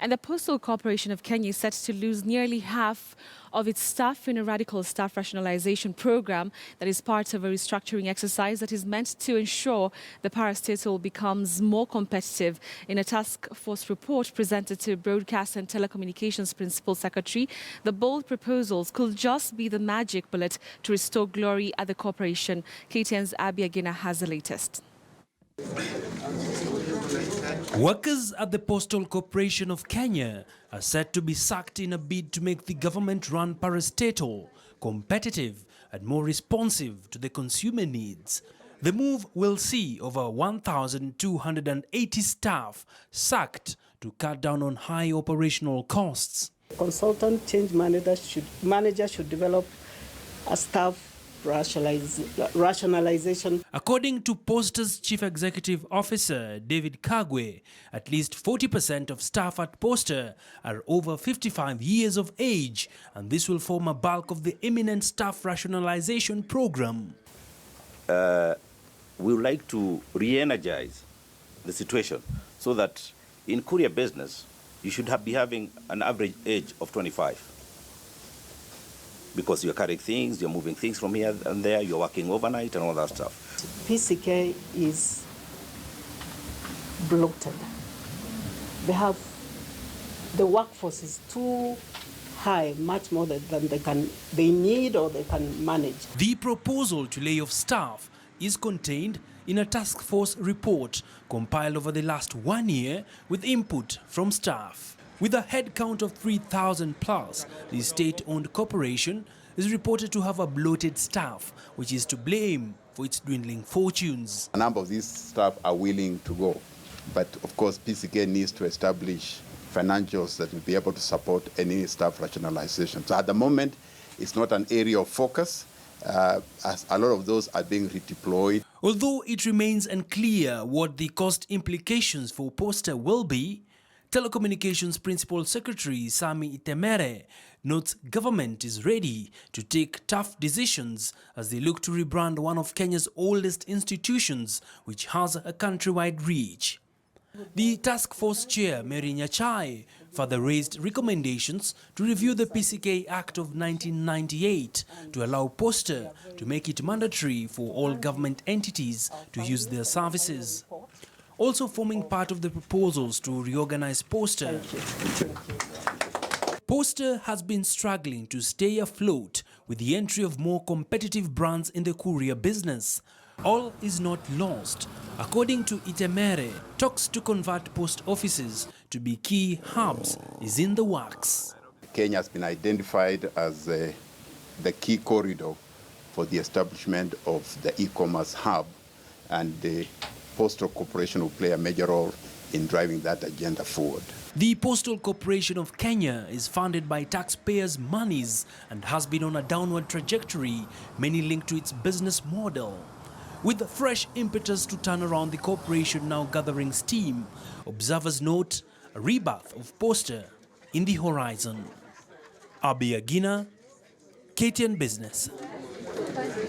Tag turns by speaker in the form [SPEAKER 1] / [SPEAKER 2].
[SPEAKER 1] And the Postal Corporation of Kenya is set to lose nearly half of its staff in a radical staff rationalization program that is part of a restructuring exercise that is meant to ensure the parastatal becomes more competitive. In a task force report presented to Broadcast and Telecommunications Principal Secretary, the bold proposals could just be the magic bullet to restore glory at the corporation. KTN's Abby Agina has the latest.
[SPEAKER 2] Workers at the Postal Corporation of Kenya are said to be sacked in a bid to make the government-run parastatal competitive and more responsive to the consumer needs. The move will see over 1,280 staff sacked to cut down on high operational costs.
[SPEAKER 3] Consultant change manager should develop a staff rationalization.
[SPEAKER 2] According to Posta's Chief Executive Officer, David Kagwe, at least 40% of staff at Posta are over 55 years of age, and this will form a bulk of the imminent staff rationalization program.
[SPEAKER 4] We would like to re-energize the situation so that in courier business, you should be having an average age of 25. Because you're carrying things, you're moving things from here and there, you're working overnight and all that stuff.
[SPEAKER 3] PCK is bloated. The workforce is too high, much more than they need or they can manage.
[SPEAKER 2] The proposal to lay off staff is contained in a task force report compiled over the last 1 year with input from staff. With a headcount of 3,000 plus, the state-owned corporation is reported to have a bloated staff, which is to blame for its dwindling fortunes.
[SPEAKER 5] A number of these staff are willing to go, but of course PCK needs to establish financials that will be able to support any staff rationalization. So at the moment, it's not an area of focus, as a lot of those are being redeployed.
[SPEAKER 2] Although it remains unclear what the cost implications for Posta will be, Telecommunications Principal Secretary Sami Itemere notes government is ready to take tough decisions as they look to rebrand one of Kenya's oldest institutions, which has a countrywide reach. The task force chair, Mary Nyachai, further raised recommendations to review the PCK Act of 1998 to allow Posta to make it mandatory for all government entities to use their services. Also forming part of the proposals to reorganize Posta. Posta has been struggling to stay afloat with the entry of more competitive brands in the courier business. All is not lost. According to Itemere, talks to convert post offices to be key hubs is in the works.
[SPEAKER 5] Kenya has been identified as the key corridor for the establishment of the e-commerce hub, and the Postal Corporation will play a major role in driving that agenda forward.
[SPEAKER 2] The Postal Corporation of Kenya is funded by taxpayers' monies and has been on a downward trajectory, many linked to its business model. With fresh impetus to turn around the corporation now gathering steam, observers note a rebirth of Posta in the horizon. Abby Agina, KTN Business.